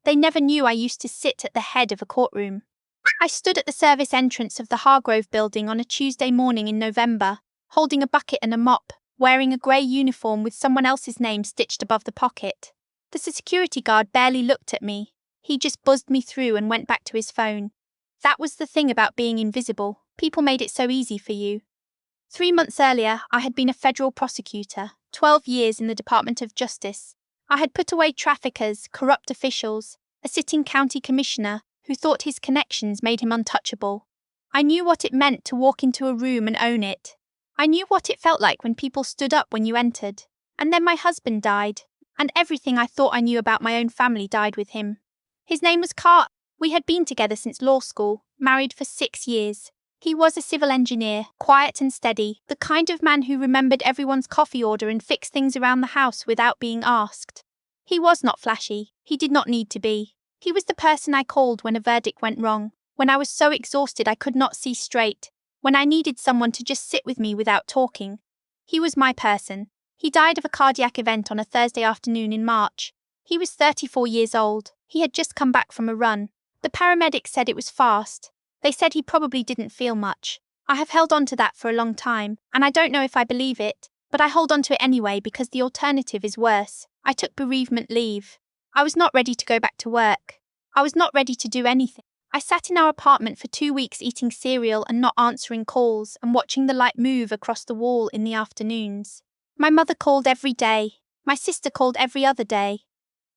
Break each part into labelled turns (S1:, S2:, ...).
S1: They never knew I used to sit at the head of a courtroom. I stood at the service entrance of the Hargrove building on a Tuesday morning in November, holding a bucket and a mop, wearing a grey uniform with someone else's name stitched above the pocket. The security guard barely looked at me. He just buzzed me through and went back to his phone. That was the thing about being invisible. People made it so easy for you. 3 months earlier, I had been a federal prosecutor, 12 years in the Department of Justice. I had put away traffickers, corrupt officials, a sitting county commissioner who thought his connections made him untouchable. I knew what it meant to walk into a room and own it. I knew what it felt like when people stood up when you entered. And then my husband died, and everything I thought I knew about my own family died with him. His name was Carter. We had been together since law school, married for 6 years. He was a civil engineer, quiet and steady, the kind of man who remembered everyone's coffee order and fixed things around the house without being asked. He was not flashy. He did not need to be. He was the person I called when a verdict went wrong, when I was so exhausted I could not see straight, when I needed someone to just sit with me without talking. He was my person. He died of a cardiac event on a Thursday afternoon in March. He was 34 years old. He had just come back from a run. The paramedics said it was fast. They said he probably didn't feel much. I have held on to that for a long time, and I don't know if I believe it, but I hold on to it anyway because the alternative is worse. I took bereavement leave. I was not ready to go back to work. I was not ready to do anything. I sat in our apartment for 2 weeks eating cereal and not answering calls and watching the light move across the wall in the afternoons. My mother called every day. My sister called every other day.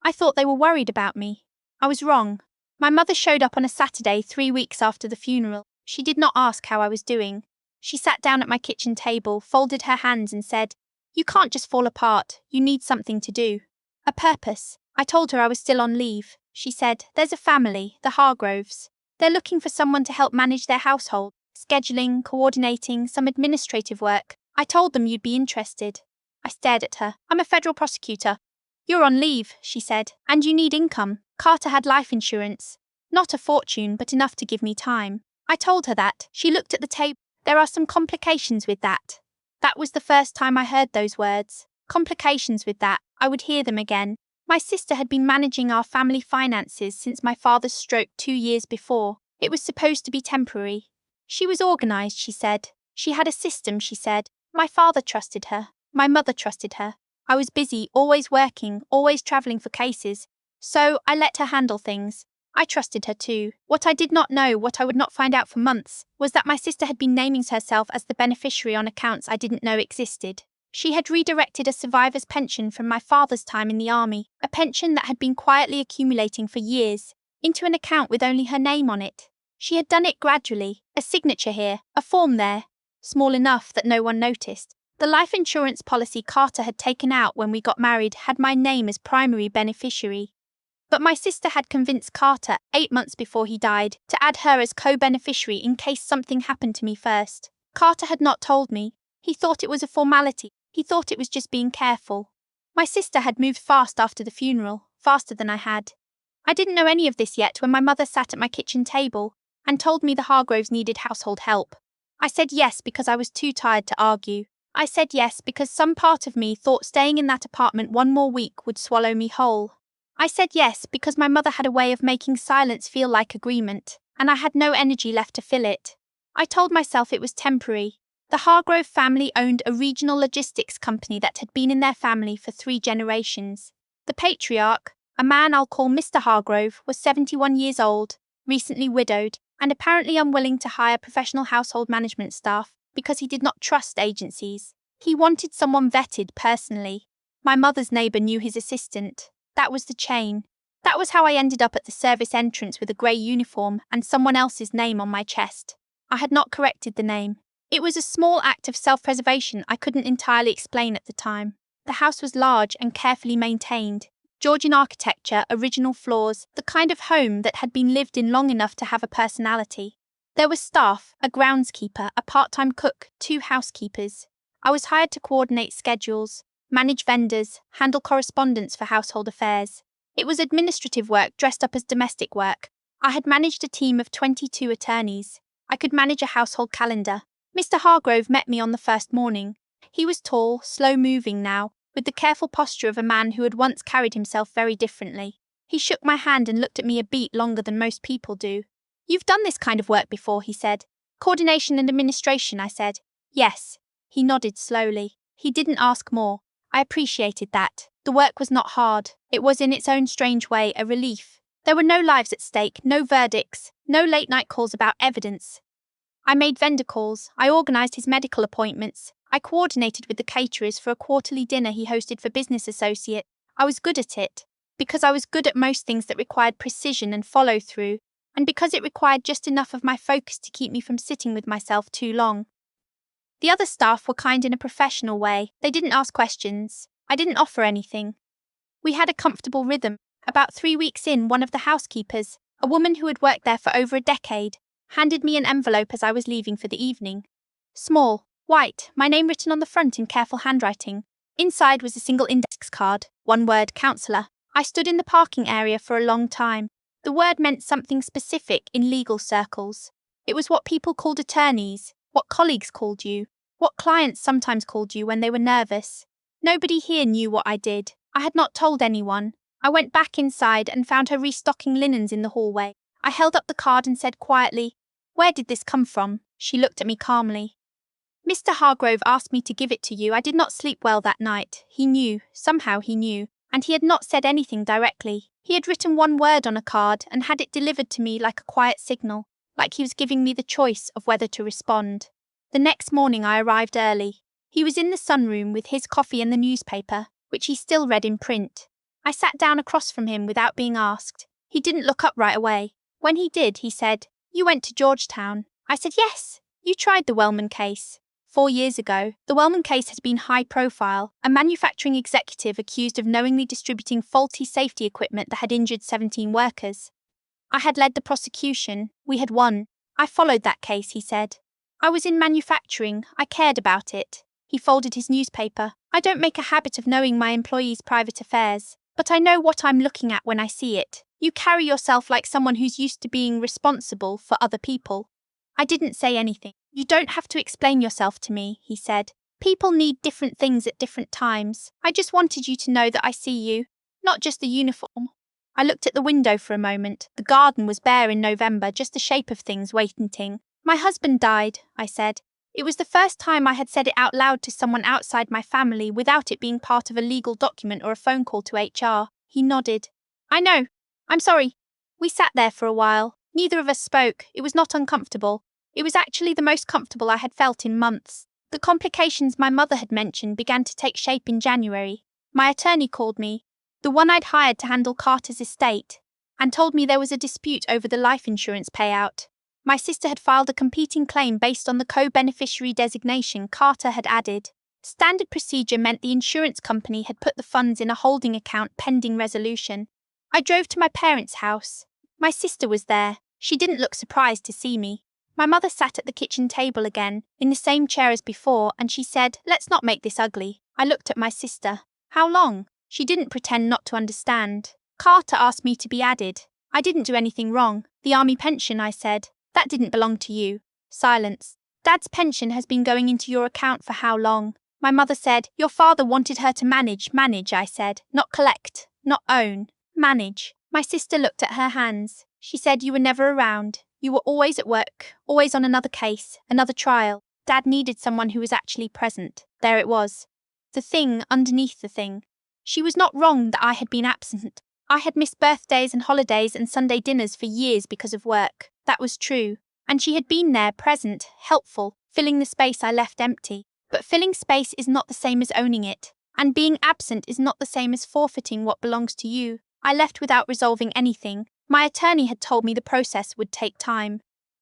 S1: I thought they were worried about me. I was wrong. My mother showed up on a Saturday 3 weeks after the funeral. She did not ask how I was doing. She sat down at my kitchen table, folded her hands and said, "You can't just fall apart. You need something to do. A purpose." I told her I was still on leave. She said, "There's a family, the Hargroves. They're looking for someone to help manage their household, scheduling, coordinating, some administrative work. I told them you'd be interested." I stared at her. "I'm a federal prosecutor." "You're on leave," she said, "and you need income." Carter had life insurance. Not a fortune, but enough to give me time. I told her that. She looked at the tape. "There are some complications with that." That was the first time I heard those words. Complications with that. I would hear them again. My sister had been managing our family finances since my father's stroke 2 years before. It was supposed to be temporary. She was organized, she said. She had a system, she said. My father trusted her. My mother trusted her. I was busy, always working, always traveling for cases. So I let her handle things. I trusted her too. What I did not know, what I would not find out for months, was that my sister had been naming herself as the beneficiary on accounts I didn't know existed. She had redirected a survivor's pension from my father's time in the army, a pension that had been quietly accumulating for years, into an account with only her name on it. She had done it gradually, a signature here, a form there, small enough that no one noticed. The life insurance policy Carter had taken out when we got married had my name as primary beneficiary. But my sister had convinced Carter, 8 months before he died, to add her as co-beneficiary in case something happened to me first. Carter had not told me. He thought it was a formality. He thought it was just being careful. My sister had moved fast after the funeral, faster than I had. I didn't know any of this yet when my mother sat at my kitchen table and told me the Hargroves needed household help. I said yes because I was too tired to argue. I said yes because some part of me thought staying in that apartment 1 more week would swallow me whole. I said yes because my mother had a way of making silence feel like agreement, and I had no energy left to fill it. I told myself it was temporary. The Hargrove family owned a regional logistics company that had been in their family for 3 generations. The patriarch, a man I'll call Mr. Hargrove, was 71 years old, recently widowed, and apparently unwilling to hire professional household management staff because he did not trust agencies. He wanted someone vetted personally. My mother's neighbour knew his assistant. That was the chain. That was how I ended up at the service entrance with a grey uniform and someone else's name on my chest. I had not corrected the name. It was a small act of self-preservation I couldn't entirely explain at the time. The house was large and carefully maintained. Georgian architecture, original floors, the kind of home that had been lived in long enough to have a personality. There was staff, a groundskeeper, a part-time cook, 2 housekeepers. I was hired to coordinate schedules, manage vendors, handle correspondence for household affairs. It was administrative work dressed up as domestic work. I had managed a team of 22 attorneys. I could manage a household calendar. Mr. Hargrove met me on the first morning. He was tall, slow-moving now, with the careful posture of a man who had once carried himself very differently. He shook my hand and looked at me a beat longer than most people do. You've done this kind of work before, he said. Coordination and administration, I said. Yes. He nodded slowly. He didn't ask more. I appreciated that. The work was not hard. It was in its own strange way a relief. There were no lives at stake, no verdicts, no late-night calls about evidence. I made vendor calls, I organised his medical appointments, I coordinated with the caterers for a quarterly dinner he hosted for business associates. I was good at it, because I was good at most things that required precision and follow-through, and because it required just enough of my focus to keep me from sitting with myself too long. The other staff were kind in a professional way. They didn't ask questions. I didn't offer anything. We had a comfortable rhythm. About 3 weeks in, one of the housekeepers, a woman who had worked there for over a decade, handed me an envelope as I was leaving for the evening. Small, white, my name written on the front in careful handwriting. Inside was a single index card, one word, counsellor. I stood in the parking area for a long time. The word meant something specific in legal circles. It was what people called attorneys, what colleagues called you, what clients sometimes called you when they were nervous. Nobody here knew what I did. I had not told anyone. I went back inside and found her restocking linens in the hallway. I held up the card and said quietly, "Where did this come from?" She looked at me calmly. "Mr. Hargrove asked me to give it to you. I did not sleep well that night. He knew, somehow he knew, and he had not said anything directly. He had written one word on a card and had it delivered to me like a quiet signal, like he was giving me the choice of whether to respond." The next morning I arrived early. He was in the sunroom with his coffee and the newspaper, which he still read in print. I sat down across from him without being asked. He didn't look up right away. When he did, he said, "You went to Georgetown." I said, "Yes. You tried the Wellman case." 4 years ago, the Wellman case had been high profile, a manufacturing executive accused of knowingly distributing faulty safety equipment that had injured 17 workers. I had led the prosecution. We had won. I followed that case, he said. I was in manufacturing. I cared about it. He folded his newspaper. I don't make a habit of knowing my employees' private affairs, but I know what I'm looking at when I see it. You carry yourself like someone who's used to being responsible for other people. I didn't say anything. "You don't have to explain yourself to me," he said. "People need different things at different times. I just wanted you to know that I see you, not just the uniform." I looked at the window for a moment. The garden was bare in November, just the shape of things waiting. "My husband died," I said. It was the first time I had said it out loud to someone outside my family without it being part of a legal document or a phone call to HR. He nodded. "I know. I'm sorry." We sat there for a while. Neither of us spoke. It was not uncomfortable. It was actually the most comfortable I had felt in months. The complications my mother had mentioned began to take shape in January. My attorney called me, the one I'd hired to handle Carter's estate, and told me there was a dispute over the life insurance payout. My sister had filed a competing claim based on the co-beneficiary designation Carter had added. Standard procedure meant the insurance company had put the funds in a holding account pending resolution. I drove to my parents' house. My sister was there. She didn't look surprised to see me. My mother sat at the kitchen table again, in the same chair as before, and she said, "Let's not make this ugly." I looked at my sister. "How long?" She didn't pretend not to understand. "Carter asked me to be added. I didn't do anything wrong. The army pension," I said. "That didn't belong to you." Silence. "Dad's pension has been going into your account for how long?" My mother said, "Your father wanted her to manage, I said. "Not collect, not own. Manage." My sister looked at her hands. She said, "You were never around. You were always at work, always on another case, another trial. Dad needed someone who was actually present." There it was. The thing underneath the thing. She was not wrong that I had been absent. I had missed birthdays and holidays and Sunday dinners for years because of work. That was true. And she had been there, present, helpful, filling the space I left empty. But filling space is not the same as owning it. And being absent is not the same as forfeiting what belongs to you. I left without resolving anything. My attorney had told me the process would take time.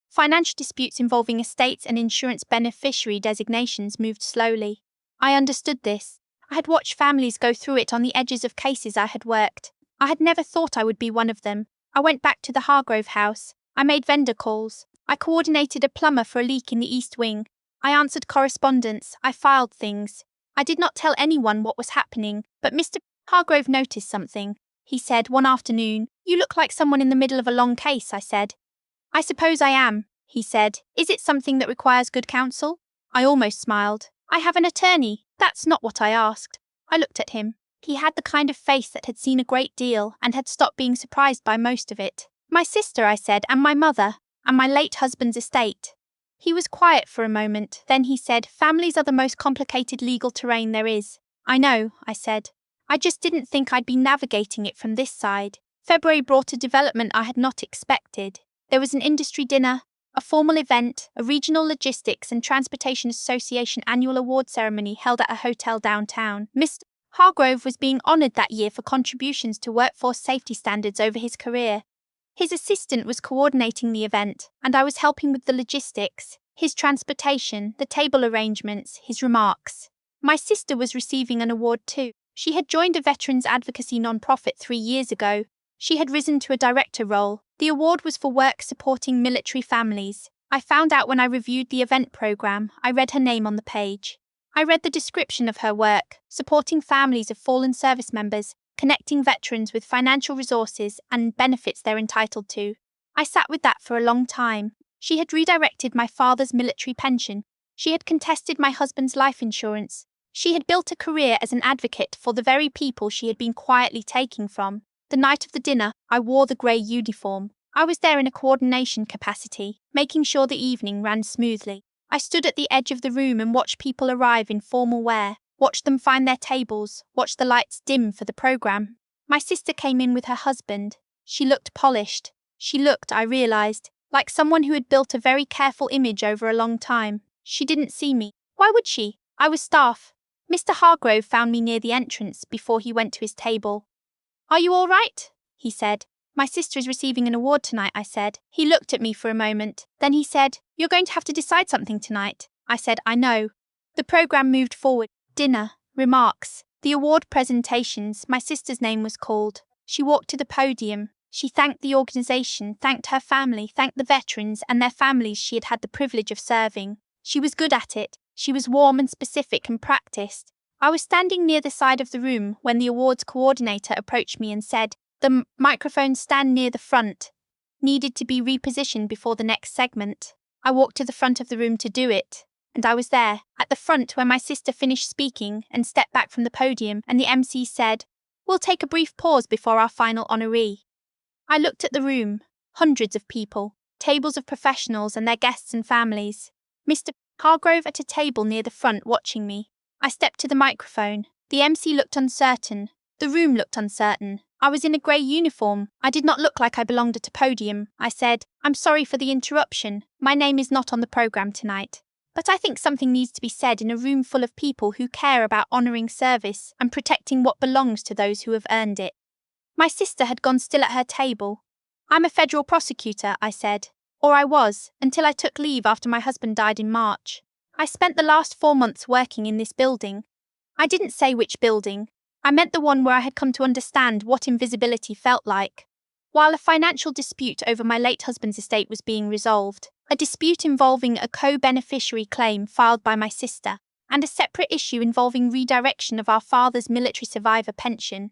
S1: Financial disputes involving estates and insurance beneficiary designations moved slowly. I understood this. I had watched families go through it on the edges of cases I had worked. I had never thought I would be one of them. I went back to the Hargrove house. I made vendor calls. I coordinated a plumber for a leak in the East Wing. I answered correspondence. I filed things. I did not tell anyone what was happening, but Mr. Hargrove noticed something. He said one afternoon, "You look like someone in the middle of a long case," I said. "I suppose I am," he said. "Is it something that requires good counsel?" I almost smiled. "I have an attorney." That's not what I asked. I looked at him. He had the kind of face that had seen a great deal and had stopped being surprised by most of it. My sister, I said, and my mother, and my late husband's estate. He was quiet for a moment, then he said, families are the most complicated legal terrain there is. I know, I said. I just didn't think I'd be navigating it from this side. February brought a development I had not expected. There was an industry dinner, a formal event, a regional logistics and transportation association annual award ceremony held at a hotel downtown. Mr. Hargrove was being honoured that year for contributions to workforce safety standards over his career. His assistant was coordinating the event, and I was helping with the logistics, his transportation, the table arrangements, his remarks. My sister was receiving an award too. She had joined a veterans advocacy non-profit 3 years ago. She had risen to a director role. The award was for work supporting military families. I found out when I reviewed the event program. I read her name on the page. I read the description of her work, supporting families of fallen service members, connecting veterans with financial resources and benefits they're entitled to. I sat with that for a long time. She had redirected my father's military pension. She had contested my husband's life insurance. She had built a career as an advocate for the very people she had been quietly taking from. The night of the dinner, I wore the grey uniform. I was there in a coordination capacity, making sure the evening ran smoothly. I stood at the edge of the room and watched people arrive in formal wear, watched them find their tables, watched the lights dim for the program. My sister came in with her husband. She looked polished. She looked, I realized, like someone who had built a very careful image over a long time. She didn't see me. Why would she? I was staff. Mr. Hargrove found me near the entrance before he went to his table. Are you all right? He said. My sister is receiving an award tonight, I said. He looked at me for a moment. Then he said, you're going to have to decide something tonight. I said, I know. The program moved forward. Dinner, remarks, the award presentations. My sister's name was called. She walked to the podium. She thanked the organization, thanked her family, thanked the veterans and their families she had had the privilege of serving. She was good at it. She was warm and specific and practiced. I was standing near the side of the room when the awards coordinator approached me and said, the microphones stand near the front. Needed to be repositioned before the next segment. I walked to the front of the room to do it. And I was there, at the front when my sister finished speaking and stepped back from the podium and the MC said, we'll take a brief pause before our final honoree. I looked at the room. Hundreds of people. Tables of professionals and their guests and families. Mr. Hargrove at a table near the front watching me. I stepped to the microphone. The MC looked uncertain. The room looked uncertain. I was in a grey uniform. I did not look like I belonged at a podium. I said, I'm sorry for the interruption. My name is not on the program tonight. But I think something needs to be said in a room full of people who care about honouring service and protecting what belongs to those who have earned it. My sister had gone still at her table. I'm a federal prosecutor, I said. Or I was, until I took leave after my husband died in March. I spent the last 4 months working in this building. I didn't say which building. I meant the one where I had come to understand what invisibility felt like. While a financial dispute over my late husband's estate was being resolved, a dispute involving a co-beneficiary claim filed by my sister, and a separate issue involving redirection of our father's military survivor pension.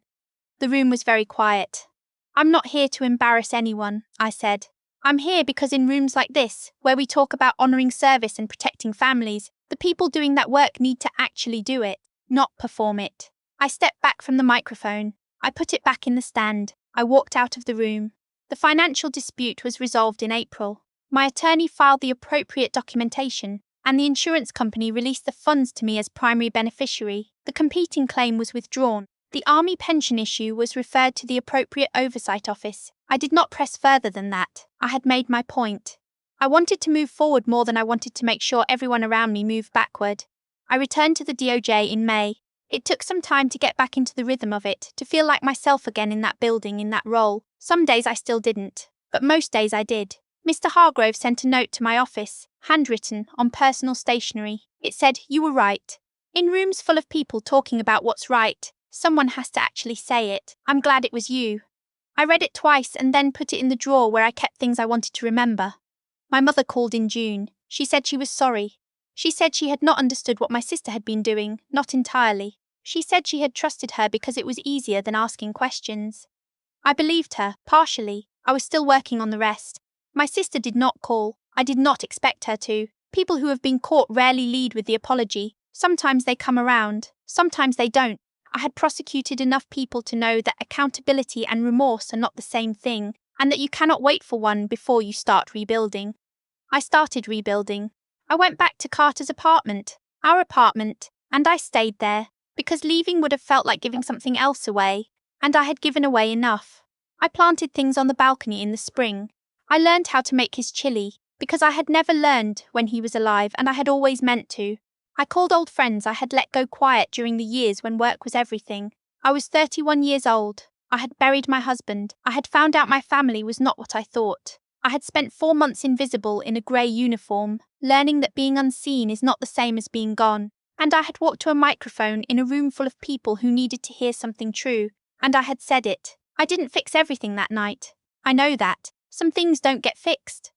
S1: The room was very quiet. I'm not here to embarrass anyone, I said. I'm here because in rooms like this, where we talk about honouring service and protecting families, the people doing that work need to actually do it, not perform it. I stepped back from the microphone. I put it back in the stand. I walked out of the room. The financial dispute was resolved in April. My attorney filed the appropriate documentation, and the insurance company released the funds to me as primary beneficiary. The competing claim was withdrawn. The Army pension issue was referred to the appropriate oversight office. I did not press further than that. I had made my point. I wanted to move forward more than I wanted to make sure everyone around me moved backward. I returned to the DOJ in May. It took some time to get back into the rhythm of it, to feel like myself again in that building, in that role. Some days I still didn't, but most days I did. Mr. Hargrove sent a note to my office, handwritten, on personal stationery. It said, you were right. In rooms full of people talking about what's right, someone has to actually say it. I'm glad it was you. I read it twice and then put it in the drawer where I kept things I wanted to remember. My mother called in June. She said she was sorry. She said she had not understood what my sister had been doing, not entirely. She said she had trusted her because it was easier than asking questions. I believed her, partially. I was still working on the rest. My sister did not call. I did not expect her to. People who have been caught rarely lead with the apology. Sometimes they come around. Sometimes they don't. I had prosecuted enough people to know that accountability and remorse are not the same thing, and that you cannot wait for one before you start rebuilding. I started rebuilding. I went back to Carter's apartment, our apartment, and I stayed there, because leaving would have felt like giving something else away, and I had given away enough. I planted things on the balcony in the spring. I learned how to make his chili, because I had never learned when he was alive and I had always meant to. I called old friends I had let go quiet during the years when work was everything. I was 31 years old. I had buried my husband. I had found out my family was not what I thought. I had spent 4 months invisible in a grey uniform, learning that being unseen is not the same as being gone. And I had walked to a microphone in a room full of people who needed to hear something true, and I had said it. I didn't fix everything that night. I know that. Some things don't get fixed.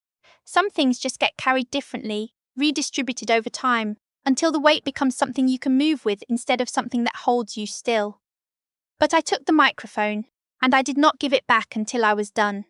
S1: Some things just get carried differently, redistributed over time, until the weight becomes something you can move with instead of something that holds you still. But I took the microphone, and I did not give it back until I was done.